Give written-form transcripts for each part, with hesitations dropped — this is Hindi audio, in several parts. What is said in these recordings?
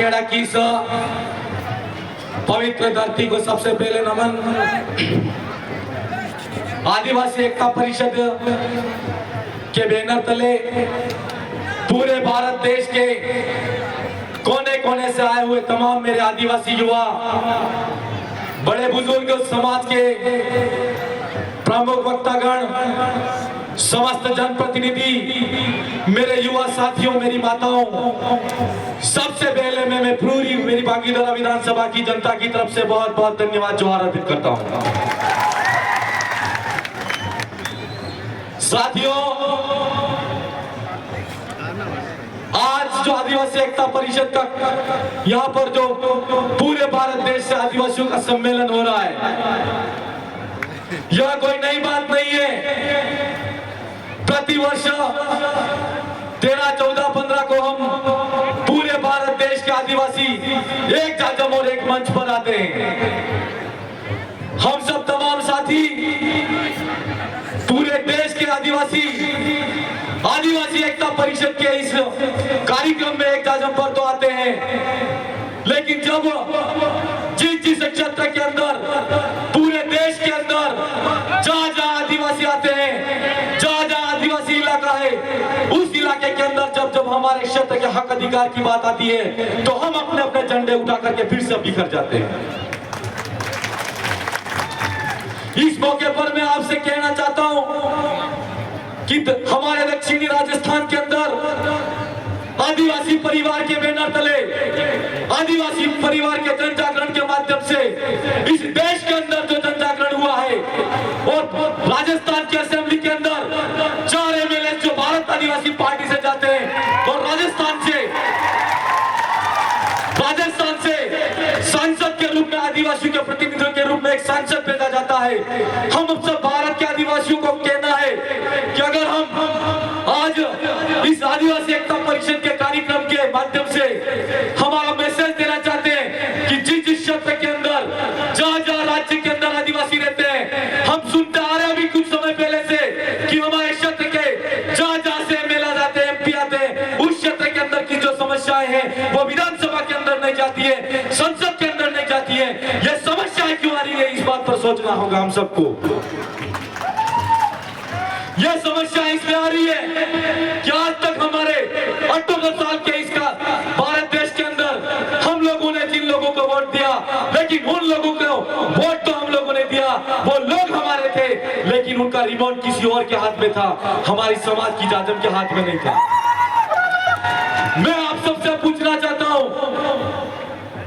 रायगढ़ की इस पवित्र धरती को सबसे पहले नमन। आदिवासी एकता परिषद के बैनर तले पूरे भारत देश के कोने कोने से आए हुए तमाम मेरे आदिवासी युवा, बड़े बुजुर्ग, समाज के प्रमुख वक्तागण, समस्त जनप्रतिनिधि, मेरे युवा साथियों, मेरी माताओं, सबसे पहले मैं पूरी मेरी भागीदारा विधानसभा की जनता की तरफ से बहुत बहुत धन्यवाद जोहार अर्पित करता हूं। साथियों, आज जो आदिवासी एकता परिषद का यहाँ पर जो पूरे भारत देश से आदिवासियों का सम्मेलन हो रहा है, यह कोई नई बात नहीं है। प्रतिवर्ष 13, 14, 15 को हम पूरे भारत देश के आदिवासी एक जाजम और एक मंच पर आते हैं। हम सब तमाम साथी पूरे देश के आदिवासी एकता परिषद के इस कार्यक्रम में एक जाजम पर तो आते हैं, लेकिन जब जिस क्षेत्र के अंदर, पूरे देश के अंदर जहां आदिवासी आते हैं, जहां आदिवासी इलाका है, उस इलाके के अंदर जब हमारे क्षेत्र के हक अधिकार की बात आती है, तो हम अपने अपने झंडे उठा करके फिर से बिखर जाते हैं। इस मौके पर मैं आपसे कहना चाहता हूं कि हमारे दक्षिणी राजस्थान के अंदर आदिवासी परिवार के बैनर तले, आदिवासी परिवार के जन जागरण के माध्यम से इस देश के अंदर जो जन जागरण हुआ है, और राजस्थान की असेंबली के अंदर 4 एमएलए जो भारत आदिवासी पार्टी से जाते हैं, और राजस्थान से सांसद के रूप में, आदिवासियों के प्रतिनिधियों के रूप में एक सांसद भेजा जाता है। हम सब भारत के आदिवासियों को कहना है कि अगर हम आज इस आदिवासी एकता परिषद के कार्यक्रम के माध्यम से हमारा मैसेज देना चाहते हैं कि जिस क्षेत्र के अंदर, जहां राज्य के अंदर आदिवासी रहते हैं, हम सुनते आ रहे हैं अभी कुछ समय पहले से कि हमारे क्षेत्र के जहां से एमएलए जाते हैं, एमपी आते हैं, उस क्षेत्र के अंदर की जो समस्याएं हैं वो विधानसभा के अंदर नहीं जाती है, संसद के अंदर नहीं जाती है। ये समस्याएं क्यों आ रही है, इस बात पर सोचना होगा हम सबको। यह समस्या इसलिए आ रही है कि आज तक हमारे 78 साल के इसका भारत देश के अंदर हम लोगों ने जिन लोगों को वोट दिया, लेकिन उन लोगों को वोट तो हम लोगों ने दिया, वो लोग हमारे थे, लेकिन उनका रिमोट किसी और के हाथ में था, हमारी समाज की जाजम के हाथ में नहीं था। मैं आप सबसे पूछना चाहता हूं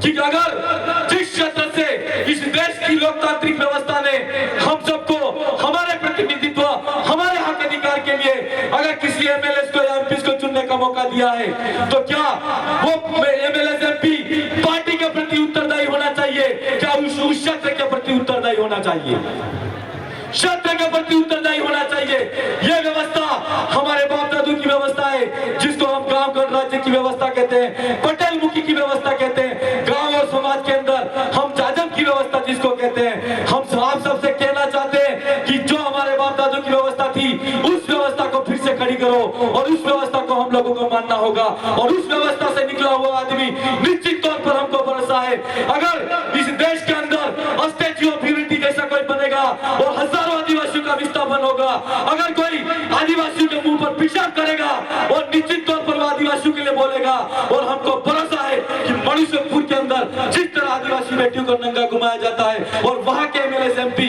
कि अगर जिस क्षेत्र से इस देश की लोकतांत्रिक व्यवस्था ने हम सबको हमारे प्रतिनिधित्व, हमारे हक अधिकार के लिए अगर किसी एमएलए को या एमपी को चुनने का मौका दिया है, तो क्या वो एमएलए एमपी पार्टी के प्रति उत्तरदायी होना चाहिए? क्या उस क्षेत्र के प्रति उत्तरदायी होना चाहिए? क्षेत्र के प्रति उत्तरदायी होना चाहिए। यह व्यवस्था हमारे बाप दादू की व्यवस्था है, जिसको हम गांव गणराज्य की व्यवस्था कहते हैं, पटेल मुखी की व्यवस्था कहते हैं, गांव और समाज के अंदर हम जाजम की व्यवस्था जिसको कहते हैं। हम आप सबसे कहना चाहते हैं कि जो हमारे बाप दादू की व्यवस्था थी, उस व्यवस्था को फिर से खड़ी करो, और उस व्यवस्था को हम लोगों को मानना होगा, और उस व्यवस्था से निकला हुआ आदमी निश्चित तौर पर हमको भरोसा है, अगर इस देश के अंदर स्टैच्यू ऑफ यूनिटी जैसा कोई बनेगा और हजारों आदिवासियों का विस्थापन होगा, अगर कोई आदिवासियों के मुंह पर पेशाब करेगा और निश्चित तौर पर वो आदिवासियों के लिए बोलेगा, और हमको भरोसा है कि मणिपुर के अंदर जिस तरह आदिवासी बेटियों को नंगा घुमाया जाता है और वहां के एमएलए एमपी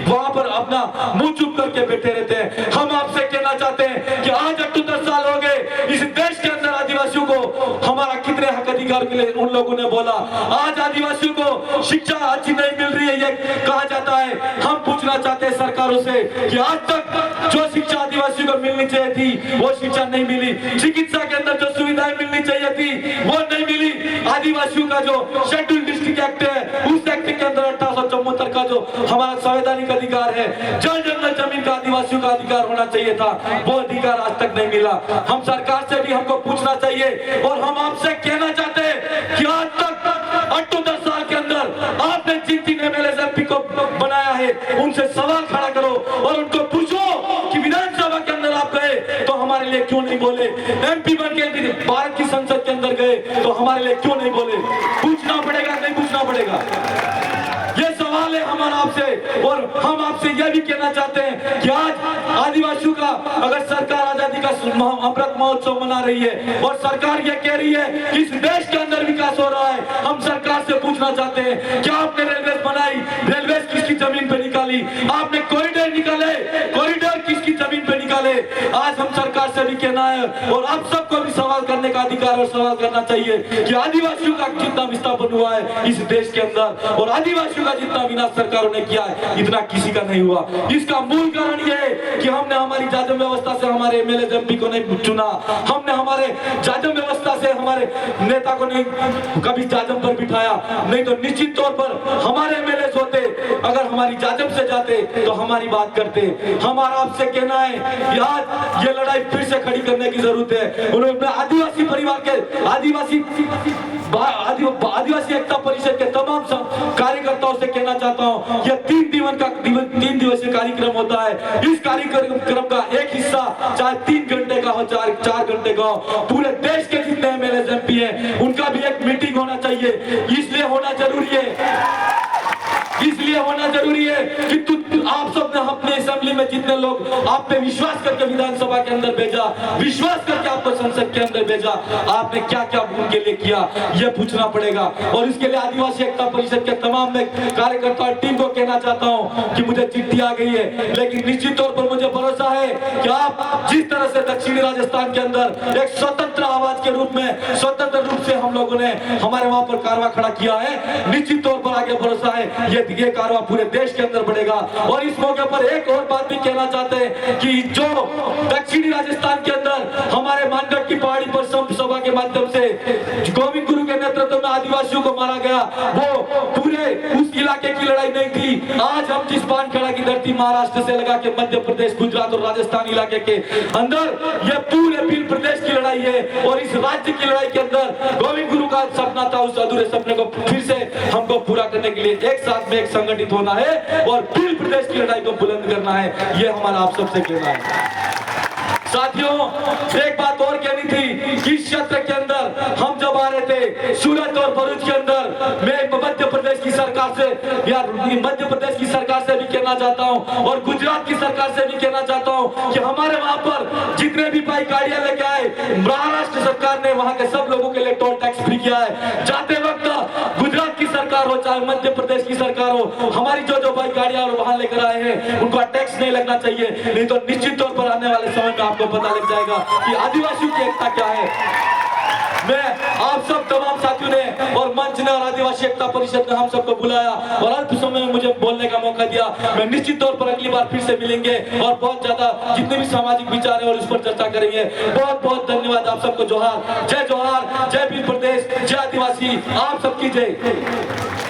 वहां पर अपना मुंह चुप करके बैठे रहते हैं, हम आपसे कहना चाहते हैं कि आज 78 साल हो गए इस देश के अंदर आदिवासियों को हमारा कितने हक अधिकार मिले, उन लोगों ने बोला। आज आदिवासियों को शिक्षा अच्छी नहीं मिल रही है, ये कहा जाता है। हम पूछना चाहते हैं सरकारों से कि आज तक जो शिक्षा आदिवासियों को मिलनी चाहिए थी वो शिक्षा नहीं मिली, चिकित्सा के अंदर जो सुविधाएं मिलनी चाहिए थी वो नहीं मिली, आदिवासियों का जो शेड्यूल डिस्ट्रिक्ट एक्ट है, उस एक्ट के अंदर 1874 का जो हमारा संवैधानिक अधिकार है, जंगल जमीन का आदिवासियों का अधिकार होना चाहिए था, वो अधिकार आज तक नहीं मिला। हम सरकार से भी हमको पूछना चाहिए, और हम आपसे कहना चाहते हैं कि आज तक 78 साल के अंदर आपने जिन एमएलए एमपी को बनाया है, उनसे सवाल खड़ा करो और उनको पूछो कि विधानसभा के हमारे लिए क्यों नहीं बोले? एमपी बन के भारत की संसद के अंदर गए तो हमारे हमारे लिए क्यों नहीं बोले? पूछना पड़ेगा, नहीं पूछना पड़ेगा? ये सवाल है हमारा आपसे। और हम आपसे यह भी कहना चाहते हैं कि आज आदिवासियों का अगर सरकार आजादी का अमृत महोत्सव मना रही है और सरकार ये कह रही है कि इस देश के अंदर विकास हो रहा है, हम सरकार से पूछना चाहते हैं क्या आपने रेलवे बनाई? रेलवे किसकी जमीन पे निकाली? आपने कॉरिडोर निकाले, कॉरिडोर किसकी जमीन पे निकाले? आज हम सरकार से भी कहना है और आप सबको भी सवाल करने का अधिकार और सवाल करना चाहिए कि आदिवासियों का जितना विस्थापन हुआ है इस देश के अंदर और आदिवासियों का जितना विनाश सरकारों ने किया है इतना किसी का नहीं हुआ। इसका मूल कारण यह है कि हमने हमारी जाजम व्यवस्था से हमारे एमएलए एमपी को नहीं चुना, हमने हमारे जाजम व्यवस्था से हमारे नेता को नहीं कभी जाजम पर बिठाया। नहीं तो निश्चित तौर पर हमारे एमएलए होते अगर हमारी जाजम से जाते तो हमारी बात करते। हमारा आपसे कहना है कि आज ये लड़ाई फिर से खड़ी करने की जरूरत है। उन्होंने आदिवासी परिवार के आदिवासी एकता परिषद के तमाम कार्यकर्ताओं से कहना चाहता हूं, यह 3 दिवसीय कार्यक्रम होता है। इस कार्यक्रम का एक हिस्सा चाहे 3 घंटे का हो, 4 घंटे का हो, पूरे देश के जितने एमएलए एमपी हैं उनका भी एक मीटिंग होना चाहिए। इसलिए होना जरूरी है कि आप सब ने अपने असेंबली में जितने लोग आप पे विश्वास करके विधानसभा के अंदर भेजा, विश्वास करके आपको संसद के अंदर भेजा, आपने क्या क्या उनके लिए किया यह पूछना पड़ेगा। और इसके लिए आदिवासी एकता परिषद के तमाम कार्यकर्ता और टीम को कहना चाहता हूं कि मुझे चिट्ठी आ गई है, लेकिन निश्चित तौर पर मुझे भरोसा है कि आप जिस तरह से दक्षिणी राजस्थान के अंदर एक स्वतंत्र आवाज के रूप में स्वतंत्र रूप से हम लोगों ने हमारे वहां पर कारवा खड़ा किया है, निश्चित तौर पर आगे भरोसा है ये कारवा पूरे देश के अंदर बढ़ेगा। और इस मौके पर एक और बात भी कहना चाहते हैं कि जो दक्षिणी राजस्थान के अंदर हमारे मानगढ़ की पहाड़ी पर सभा के माध्यम से गोविंद गुरु के नेतृत्व में आदिवासियों को मारा गया, वो पूरे उस इलाके की लड़ाई नहीं थी। आज हम जिस बानखेड़ा की धरती महाराष्ट्र से लगा के मध्य प्रदेश, गुजरात और राजस्थान इलाके के अंदर ये पूरे भील प्रदेश की लड़ाई है। और इस राज्य की लड़ाई के अंदर गोविंद गुरु का सपना था, उस अधूरे सपने को फिर से हमको पूरा करने के लिए एक साथ में एक संगठित होना है और भील प्रदेश की लड़ाई को बुलंद करना है। ये हमारा आप सबसे कहना है। साथियों, एक बात और कहनी थी कि इस क्षेत्र के अंदर हम जब आ रहे थे सूरत और भरूच के अंदर, मैं मध्य प्रदेश की सरकार से या मध्य प्रदेश की सरकार से भी कहना चाहता हूं और गुजरात की सरकार से भी कहना चाहता हूं कि हमारे वहां पर जितने भी बाइक गाड़ियां लेके आए, महाराष्ट्र सरकार ने वहां के सब लोगों के लिए टोल टैक्स फ्री किया है। जाते वक्त गुजरात की सरकार हो चाहे मध्य प्रदेश की सरकार हो, हमारी जो बाइक गाड़ियां वहां लेकर आए हैं उनको टैक्स नहीं लगना चाहिए, नहीं तो निश्चित तौर पर आने वाले समय में आपको पता लग जाएगा कि आदिवासियों की एकता क्या है। मैं आप सब तमाम साथियों ने और मंच ने और आदिवासी एकता परिषद ने हम सबको बुलाया और अल्प समय में मुझे बोलने का मौका दिया। मैं निश्चित तौर पर अगली बार फिर से मिलेंगे और बहुत ज्यादा जितने भी सामाजिक विचार है और इस पर चर्चा करेंगे। बहुत बहुत धन्यवाद आप सबको। जोहार, जय भील प्रदेश, जय आदिवासी, आप सबकी जय।